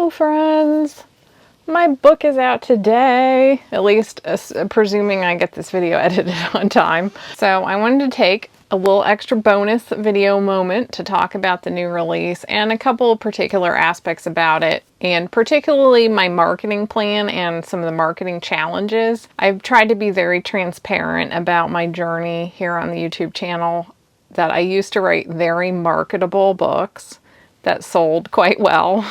Hello friends! My book is out today, at least presuming I get this video edited on time. So I wanted to take a little extra bonus video moment to talk about the new release and a couple of particular aspects about it, and particularly my marketing plan and some of the marketing challenges. I've tried to be very transparent about my journey here on the YouTube channel, that I used to write very marketable books that sold quite well.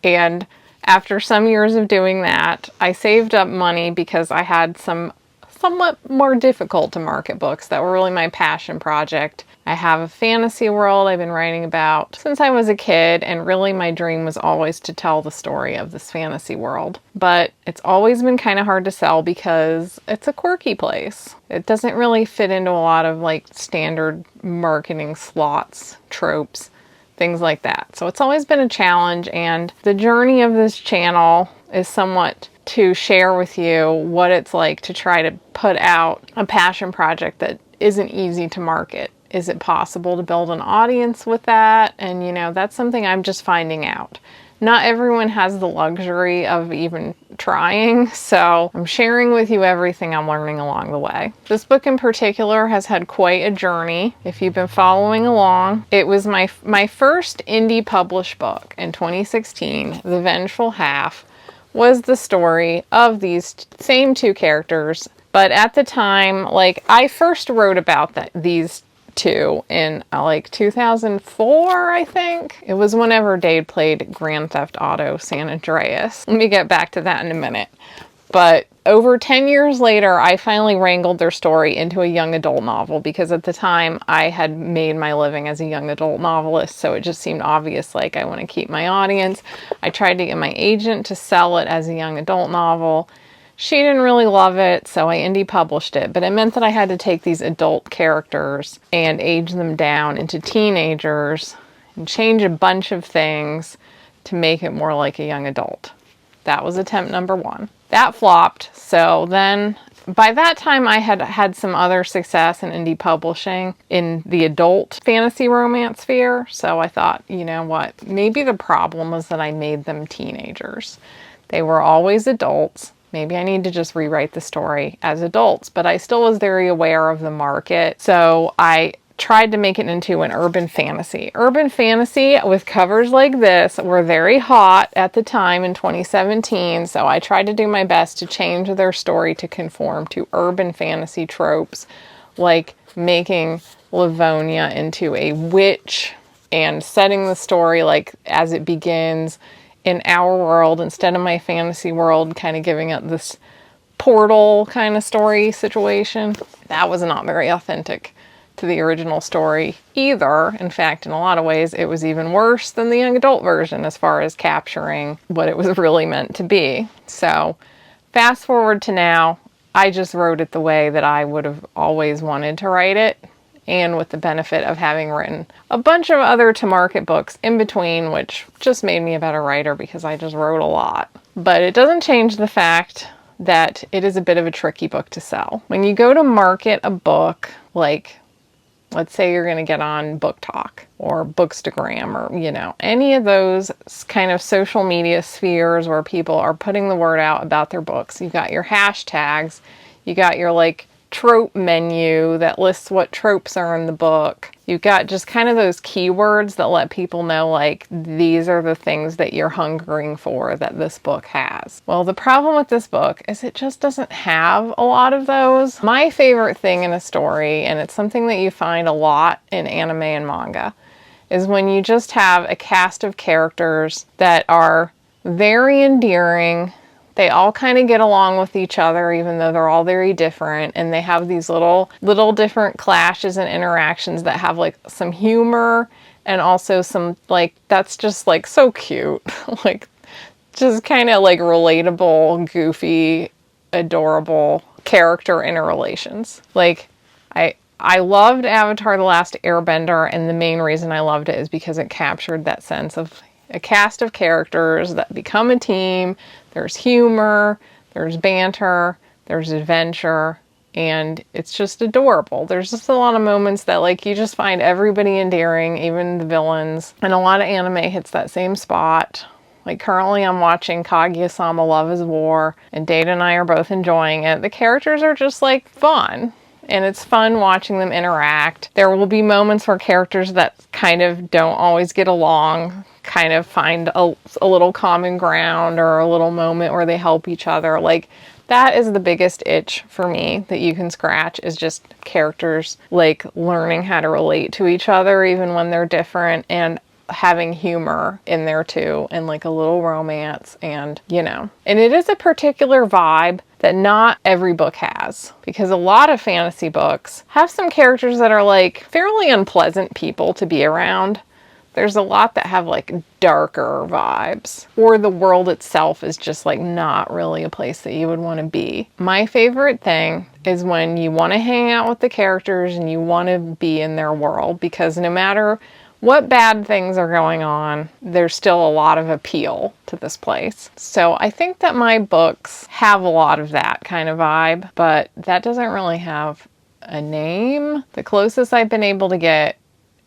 And after some years of doing that, I saved up money because I had some somewhat more difficult to market books that were really my passion project. I have a fantasy world I've been writing about since I was a kid, and really my dream was always to tell the story of this fantasy world. But it's always been kind of hard to sell because it's a quirky place. It doesn't really fit into a lot of like standard marketing slots, tropes, things like that. So it's always been a challenge, and the journey of this channel is somewhat to share with you what it's like to try to put out a passion project that isn't easy to market. Is it possible to build an audience with that? And you know, that's something I'm just finding out. Not everyone has the luxury of even trying, so I'm sharing with you everything I'm learning along the way. This book in particular has had quite a journey. If you've been following along, it was my first indie published book in 2016. The Vengeful Half was the story of these same two characters, but at the time, like, I first wrote about these two in like 2004, I think. It was whenever Dade played Grand Theft Auto San Andreas. Let me get back to that in a minute. But over 10 years later, I finally wrangled their story into a young adult novel, because at the time I had made my living as a young adult novelist, so it just seemed obvious, like, I want to keep my audience. I tried to get my agent to sell it as a young adult novel. She didn't really love it, so I indie published it, but it meant that I had to take these adult characters and age them down into teenagers and change a bunch of things to make it more like a young adult. That was attempt number one. That flopped, so then by that time I had had some other success in indie publishing in the adult fantasy romance sphere, so I thought, you know what, maybe the problem was that I made them teenagers. They were always adults. Maybe I need to just rewrite the story as adults, but I still was very aware of the market, so I tried to make it into an urban fantasy. Urban fantasy with covers like this were very hot at the time in 2017, so I tried to do my best to change their story to conform to urban fantasy tropes, like making Livonia into a witch and setting the story like as it begins in our world instead of my fantasy world, kind of giving it this portal kind of story situation. That was not very authentic to the original story either. In fact, in a lot of ways, it was even worse than the young adult version as far as capturing what it was really meant to be. So fast forward to now, I just wrote it the way that I would have always wanted to write it, and with the benefit of having written a bunch of other to-market books in between, which just made me a better writer because I just wrote a lot. But it doesn't change the fact that it is a bit of a tricky book to sell. When you go to market a book, like, let's say you're going to get on Book Talk or Bookstagram or, you know, any of those kind of social media spheres where people are putting the word out about their books. You got your hashtags, you got your like trope menu that lists what tropes are in the book. You've got just kind of those keywords that let people know, like, these are the things that you're hungering for that this book has. Well, the problem with this book is it just doesn't have a lot of those. My favorite thing in a story, and it's something that you find a lot in anime and manga, is when you just have a cast of characters that are very endearing. They all kind of get along with each other, even though they're all very different, and they have these little different clashes and interactions that have like some humor and also some, like, that's just like so cute. Like, just kind of like relatable, goofy, adorable character interrelations. Like, I loved Avatar: The Last Airbender, and the main reason I loved it is because it captured that sense of a cast of characters that become a team. There's humor, there's banter, there's adventure, and it's just adorable. There's just a lot of moments that, like, you just find everybody endearing, even the villains. And a lot of anime hits that same spot Like currently I'm watching Kaguya-sama Love is War, and Data and I are both enjoying it. The characters are just like fun. And it's fun watching them interact. There will be moments where characters that kind of don't always get along kind of find a little common ground, or a little moment where they help each other. Like, that is the biggest itch for me that you can scratch, is just characters like learning how to relate to each other even when they're different, and having humor in there too, and like a little romance, and you know. And it is a particular vibe that not every book has, because a lot of fantasy books have some characters that are like fairly unpleasant people to be around. There's a lot that have like darker vibes, or the world itself is just like not really a place that you would want to be. My favorite thing is when you want to hang out with the characters and you want to be in their world, because no matter what bad things are going on, there's still a lot of appeal to this place. So I think that my books have a lot of that kind of vibe, but that doesn't really have a name. The closest I've been able to get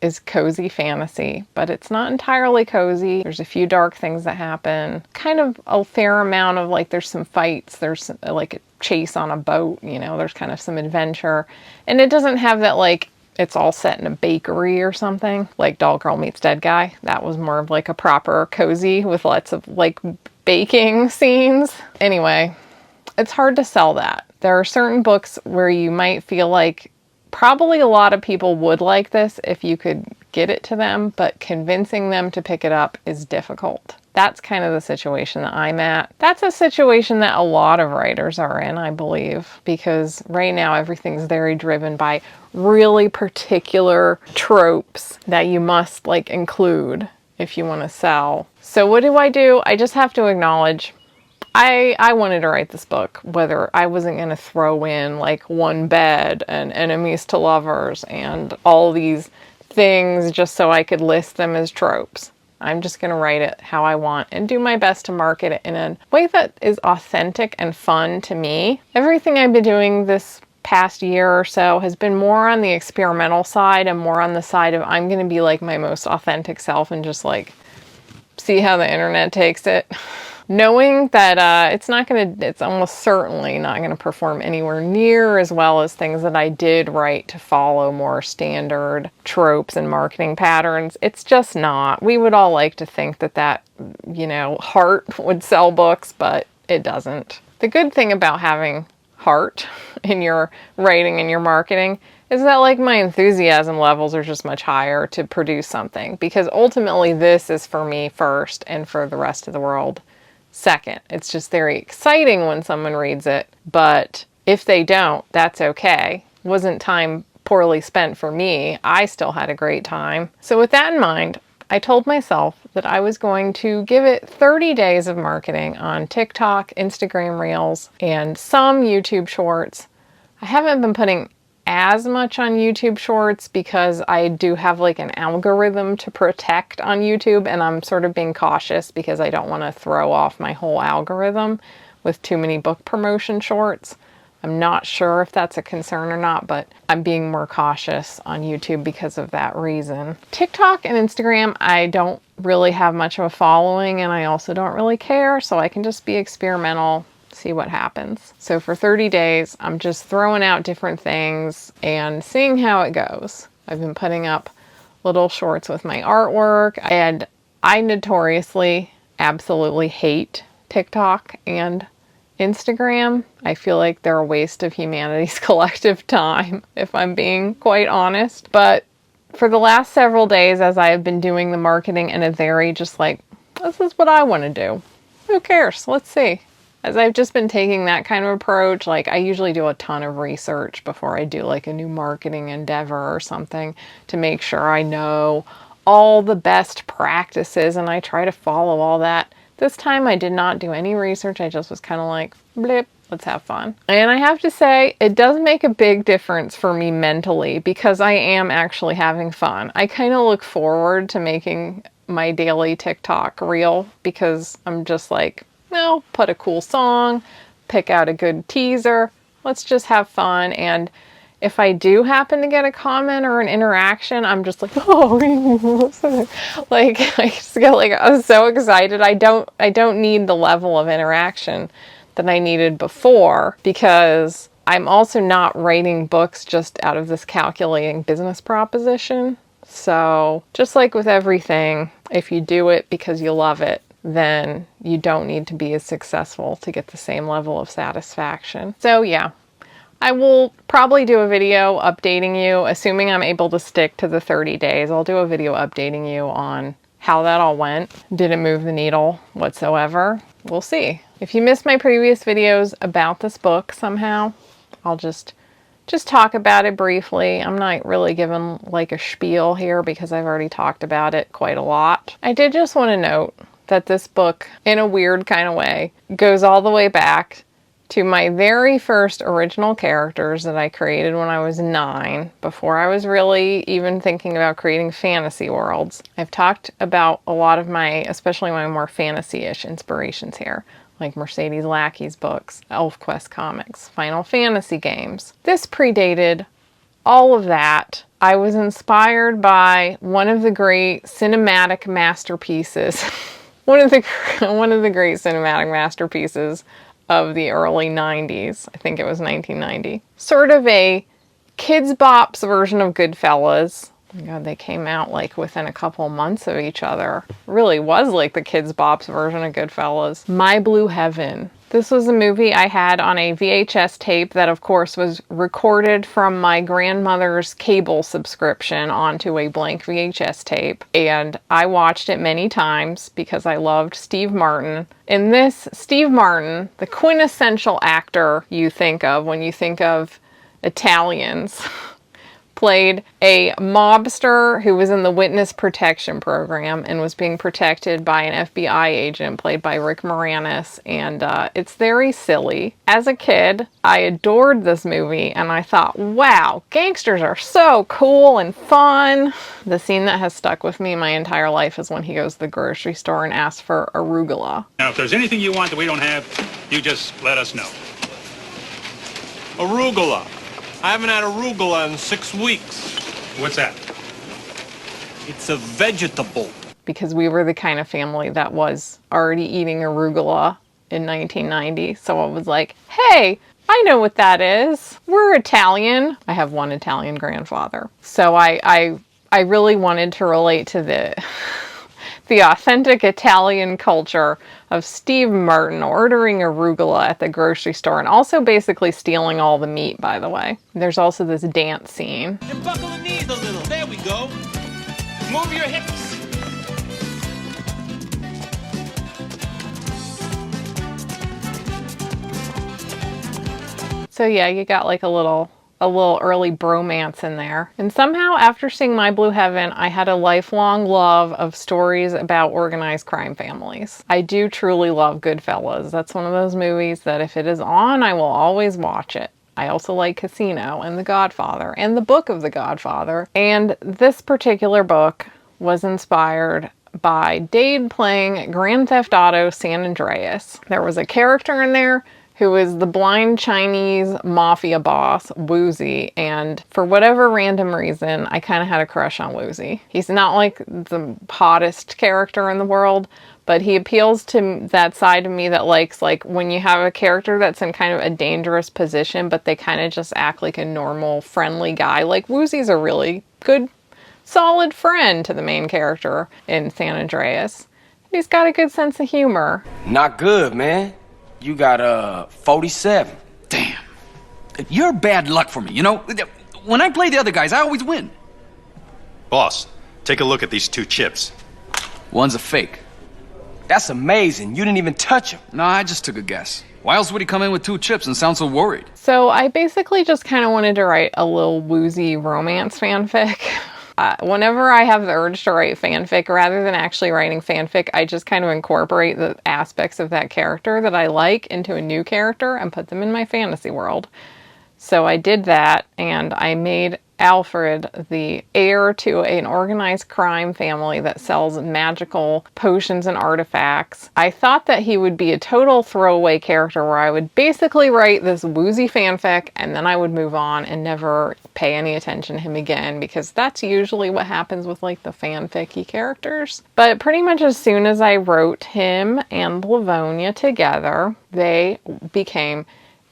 is cozy fantasy, but it's not entirely cozy. There's a few dark things that happen, kind of a fair amount of like, there's some fights, there's like a chase on a boat, you know, there's kind of some adventure, and it doesn't have that like it's all set in a bakery or something like Doll Girl Meets Dead Guy. That was more of like a proper cozy with lots of like baking scenes. Anyway, it's hard to sell that. There are certain books where you might feel like probably a lot of people would like this if you could get it to them, but convincing them to pick it up is difficult. That's kind of the situation that I'm at. That's a situation that a lot of writers are in, I believe, because right now everything's very driven by really particular tropes that you must like include if you want to sell. So what do? I just have to acknowledge I wanted to write this book, whether I wasn't going to throw in like one bed and enemies to lovers and all these things just so I could list them as tropes. I'm just going to write it how I want and do my best to market it in a way that is authentic and fun to me. Everything I've been doing this past year or so has been more on the experimental side and more on the side of I'm going to be like my most authentic self and just like see how the internet takes it. Knowing that it's almost certainly not going to perform anywhere near as well as things that I did write to follow more standard tropes and marketing patterns. It's just not. We would all like to think that, you know, heart would sell books, but it doesn't. The good thing about having heart in your writing and your marketing is that like my enthusiasm levels are just much higher to produce something, because ultimately this is for me first and for the rest of the world second. It's just very exciting when someone reads it, but if they don't, that's okay. Wasn't time poorly spent for me. I still had a great time. So with that in mind, I told myself that I was going to give it 30 days of marketing on TikTok, Instagram Reels, and some YouTube Shorts. I haven't been putting as much on YouTube Shorts because I do have like an algorithm to protect on YouTube, and I'm sort of being cautious because I don't want to throw off my whole algorithm with too many book promotion shorts. I'm not sure if that's a concern or not, but I'm being more cautious on YouTube because of that reason. TikTok and Instagram, I don't really have much of a following, and I also don't really care, so I can just be experimental, see what happens. So for 30 days, I'm just throwing out different things and seeing how it goes. I've been putting up little shorts with my artwork, and I notoriously absolutely hate TikTok and Instagram. I feel like they're a waste of humanity's collective time, if I'm being quite honest. But for the last several days, as I have been doing the marketing in a very just like, this is what I want to do. Who cares? Let's see. As I've just been taking that kind of approach, like I usually do a ton of research before I do like a new marketing endeavor or something to make sure I know all the best practices, and I try to follow all that. This time I did not do any research. I just was kind of like, blip, let's have fun. And I have to say, it does make a big difference for me mentally because I am actually having fun. I kind of look forward to making my daily TikTok reel because I'm just like, well, put a cool song, pick out a good teaser, let's just have fun. And if I do happen to get a comment or an interaction, I'm just like, oh, like I just get like, I'm so excited. I don't need the level of interaction that I needed before, because I'm also not writing books just out of this calculating business proposition. So just like with everything, if you do it because you love it, then you don't need to be as successful to get the same level of satisfaction. So yeah, I will probably do a video updating you, assuming I'm able to stick to the 30 days. I'll do a video updating you on how that all went. Did it move the needle whatsoever? We'll see. If you missed my previous videos about this book somehow, I'll just talk about it briefly. I'm not really giving like a spiel here because I've already talked about it quite a lot. I did just want to note that this book, in a weird kind of way, goes all the way back to my very first original characters that I created when I was 9, before I was really even thinking about creating fantasy worlds. I've talked about a lot of my, especially my more fantasy-ish inspirations here, like Mercedes Lackey's books, ElfQuest comics, Final Fantasy games. This predated all of that. I was inspired by one of the great cinematic masterpieces, one of the great cinematic masterpieces of the early 90s. I think it was 1990. Sort of a Kids Bop's version of Goodfellas. God, they came out like within a couple months of each other. It really was like the Kids Bop's version of Goodfellas. My Blue Heaven. This was a movie I had on a VHS tape that, of course, was recorded from my grandmother's cable subscription onto a blank VHS tape. And I watched it many times because I loved Steve Martin. In this, Steve Martin, the quintessential actor you think of when you think of Italians, played a mobster who was in the witness protection program and was being protected by an FBI agent played by Rick Moranis, and it's very silly. As a kid, I adored this movie, and I thought, wow, gangsters are so cool and fun. The scene that has stuck with me my entire life is when he goes to the grocery store and asks for arugula. Now, if there's anything you want that we don't have, you just let us know. Arugula. I haven't had arugula in 6 weeks. What's that? It's a vegetable. Because we were the kind of family that was already eating arugula in 1990. So I was like, hey, I know what that is. We're Italian. I have one Italian grandfather. So I really wanted to relate to the authentic Italian culture of Steve Martin ordering arugula at the grocery store, and also basically stealing all the meat, by the way. There's also this dance scene. And buckle the knees a little. There we go. Move your hips. So yeah, you got like a little early bromance in there. And somehow after seeing My Blue Heaven, I had a lifelong love of stories about organized crime families. I do truly love Goodfellas. That's one of those movies that if it is on, I will always watch it. I also like Casino and The Godfather and the book of The Godfather. And this particular book was inspired by Dade playing Grand Theft Auto San Andreas. There was a character in there who is the blind Chinese mafia boss, Woozy, and for whatever random reason, I kind of had a crush on Woozy. He's not like the hottest character in the world, but he appeals to that side of me that likes, like, when you have a character that's in kind of a dangerous position, but they kind of just act like a normal, friendly guy. Like, Woozy's a really good, solid friend to the main character in San Andreas. He's got a good sense of humor. Not good, man. You got 47. Damn. You're bad luck for me, you know? When I play the other guys, I always win. Boss, take a look at these 2 chips. One's a fake. That's amazing. You didn't even touch him. No, I just took a guess. Why else would he come in with 2 chips and sound so worried? So I basically just kind of wanted to write a little Woozy romance fanfic. Whenever I have the urge to write fanfic, rather than actually writing fanfic, I just kind of incorporate the aspects of that character that I like into a new character and put them in my fantasy world. So I did that, and I made Alfred, the heir to an organized crime family that sells magical potions and artifacts. I thought that he would be a total throwaway character where I would basically write this woozy fanfic and then I would move on and never pay any attention to him again, because that's usually what happens with like the fanfic-y characters. But pretty much as soon as I wrote him and Livonia together, they became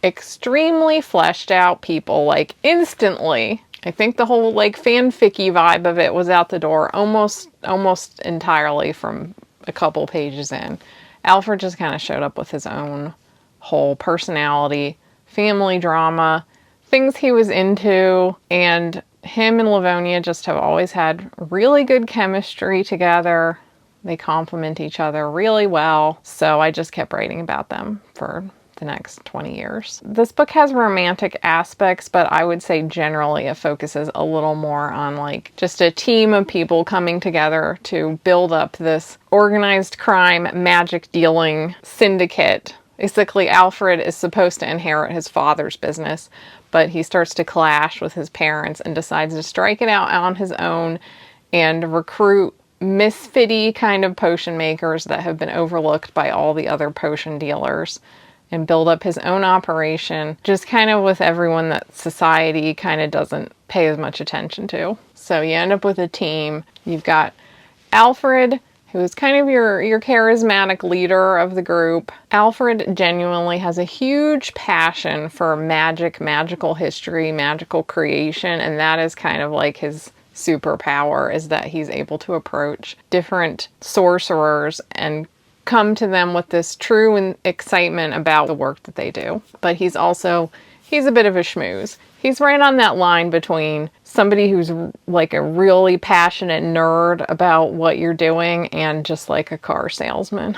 extremely fleshed out people, like instantly. I think the whole like fanficky vibe of it was out the door almost entirely from a couple pages in. Alfred just kind of showed up with his own whole personality, family drama, things he was into, and him and Livonia just have always had really good chemistry together. They complement each other really well, so I just kept writing about them for the next 20 years. This book has romantic aspects, but I would say generally it focuses a little more on like just a team of people coming together to build up this organized crime magic dealing syndicate. Basically, Alfred is supposed to inherit his father's business, but he starts to clash with his parents and decides to strike it out on his own and recruit misfitty kind of potion makers that have been overlooked by all the other potion dealers, and build up his own operation, just kind of with everyone that society kind of doesn't pay as much attention to. So you end up with a team. You've got Alfred, who is kind of your charismatic leader of the group. Alfred genuinely has a huge passion for magical history, magical creation, and that is kind of like his superpower, is that he's able to approach different sorcerers and come to them with this true excitement about the work that they do. But he's a bit of a schmooze. He's right on that line between somebody who's like a really passionate nerd about what you're doing and just like a car salesman.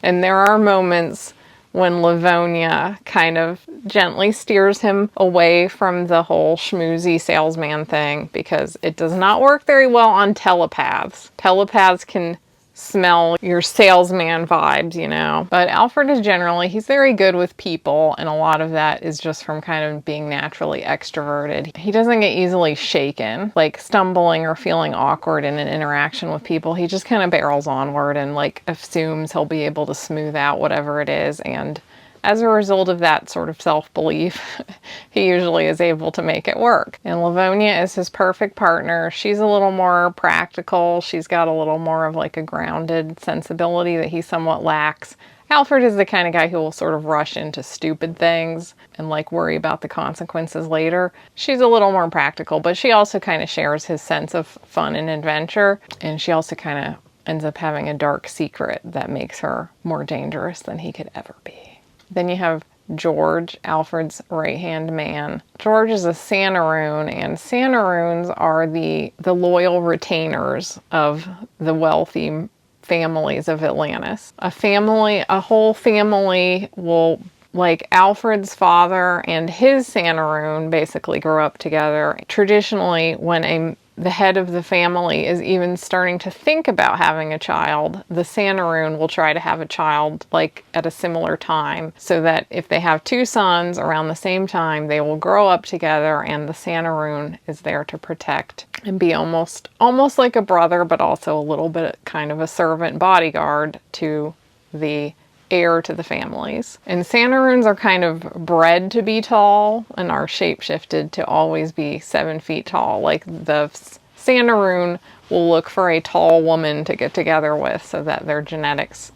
And there are moments when Livonia kind of gently steers him away from the whole schmoozy salesman thing, because it does not work very well on telepaths. Telepaths can smell your salesman vibes, you know. But Alfred is he's very good with people, and a lot of that is just from kind of being naturally extroverted. He doesn't get easily shaken, like stumbling or feeling awkward in an interaction with people. He just kind of barrels onward and like assumes he'll be able to smooth out whatever it is, and as a result of that sort of self-belief, he usually is able to make it work. And Livonia is his perfect partner. She's a little more practical. She's got a little more of like a grounded sensibility that he somewhat lacks. Alfred is the kind of guy who will sort of rush into stupid things and like worry about the consequences later. She's a little more practical, but she also kind of shares his sense of fun and adventure. And she also kind of ends up having a dark secret that makes her more dangerous than he could ever be. Then you have George, Alfred's right-hand man. George is a Santaroon, and Santaroons are the loyal retainers of the wealthy families of Atlantis. A whole family will, like Alfred's father and his Santaroon basically grow up together. Traditionally, when the head of the family is even starting to think about having a child, the Santaroon will try to have a child like at a similar time, so that if they have two sons around the same time, they will grow up together, and the Santaroon is there to protect and be almost like a brother, but also a little bit kind of a servant bodyguard to the heir to the families. And Santaroons are kind of bred to be tall and are shapeshifted to always be 7 feet tall. Like the Santaroon will look for a tall woman to get together with so that their genetics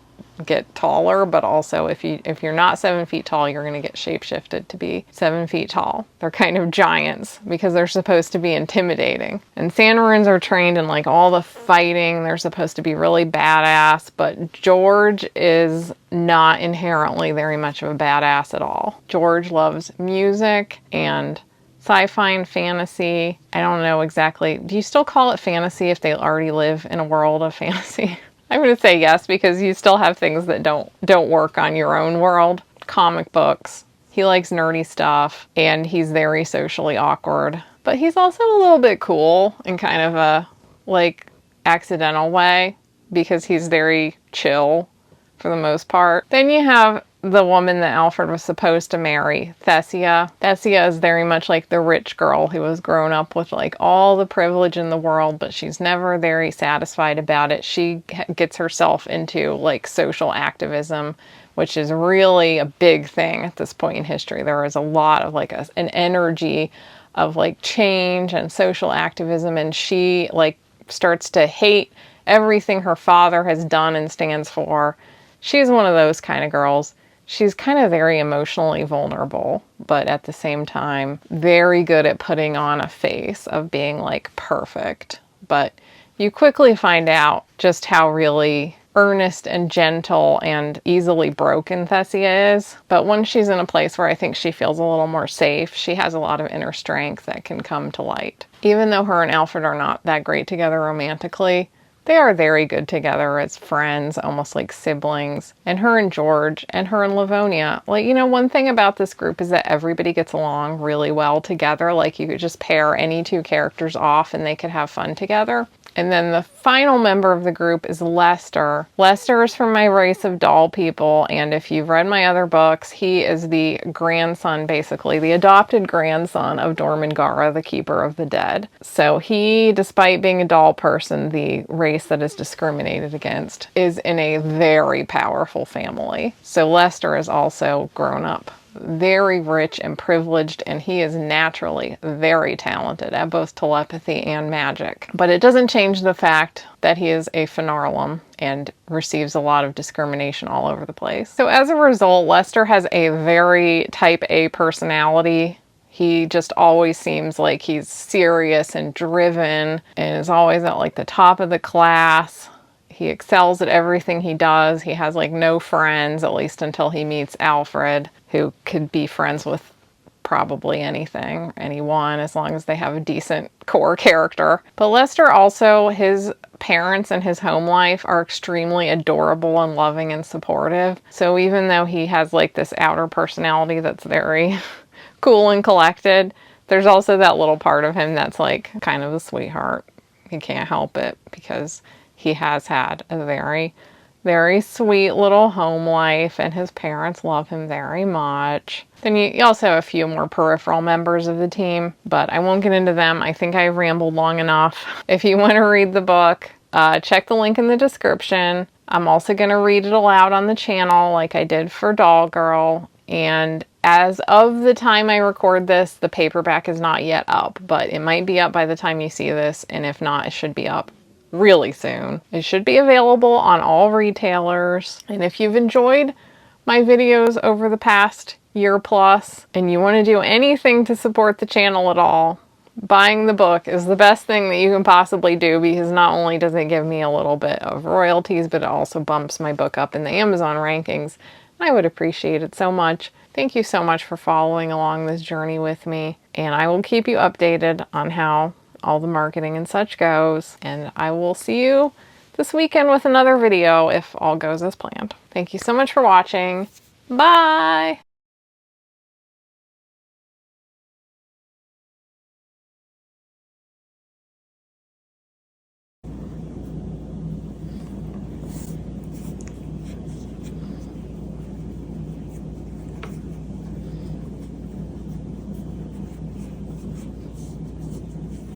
get taller, but also if you're not 7 feet tall, you're going to get shapeshifted to be 7 feet tall. They're kind of giants because they're supposed to be intimidating. And Santaroons are trained in like all the fighting. They're supposed to be really badass, but George is not inherently very much of a badass at all. George loves music and sci-fi and fantasy. I don't know exactly. Do you still call it fantasy if they already live in a world of fantasy? I'm going to say yes, because you still have things that don't work on your own world. Comic books. He likes nerdy stuff, and he's very socially awkward. But he's also a little bit cool in kind of a, like, accidental way, because he's very chill for the most part. Then you have the woman that Alfred was supposed to marry, Thessia. Thessia is very much like the rich girl who has grown up with like all the privilege in the world, but she's never very satisfied about it. She gets herself into like social activism, which is really a big thing at this point in history. There is a lot of like an energy of like change and social activism, and she like starts to hate everything her father has done and stands for. She's one of those kind of girls. She's kind of very emotionally vulnerable, but at the same time, very good at putting on a face of being like perfect. But you quickly find out just how really earnest and gentle and easily broken Thessia is. But once she's in a place where I think she feels a little more safe, she has a lot of inner strength that can come to light. Even though her and Alfred are not that great together romantically, they are very good together as friends, almost like siblings. And her and George and her and Livonia, like, you know, one thing about this group is that everybody gets along really well together. Like, you could just pair any two characters off and they could have fun together. And then the final member of the group is Lester. Lester is from my race of doll people, and if you've read my other books, he is the grandson, basically, the adopted grandson of Dormangara, the Keeper of the Dead. So he, despite being a doll person, the race that is discriminated against, is in a very powerful family. So Lester is also grown up very rich and privileged, and he is naturally very talented at both telepathy and magic. But it doesn't change the fact that he is a Fenarlum and receives a lot of discrimination all over the place. So as a result, Lester has a very type A personality. He just always seems like he's serious and driven and is always at like the top of the class. He excels at everything he does. He has like no friends, at least until he meets Alfred, who could be friends with probably anything, anyone, as long as they have a decent core character. But Lester also, his parents and his home life are extremely adorable and loving and supportive. So even though he has like this outer personality that's very cool and collected, there's also that little part of him that's like kind of a sweetheart. He can't help it because he has had a very, very sweet little home life, and his parents love him very much. Then you also have a few more peripheral members of the team, but I won't get into them. I think I've rambled long enough. If you want to read the book, check the link in the description. I'm also going to read it aloud on the channel like I did for Doll Girl. And as of the time I record this, the paperback is not yet up, but it might be up by the time you see this, and if not, it should be up really soon. It should be available on all retailers. And if you've enjoyed my videos over the past year plus and you want to do anything to support the channel at all, buying the book is the best thing that you can possibly do, because not only does it give me a little bit of royalties, but it also bumps my book up in the Amazon rankings. I would appreciate it so much. Thank you so much for following along this journey with me, and I will keep you updated on how all the marketing and such goes, and I will see you this weekend with another video if all goes as planned. Thank you so much for watching. Bye!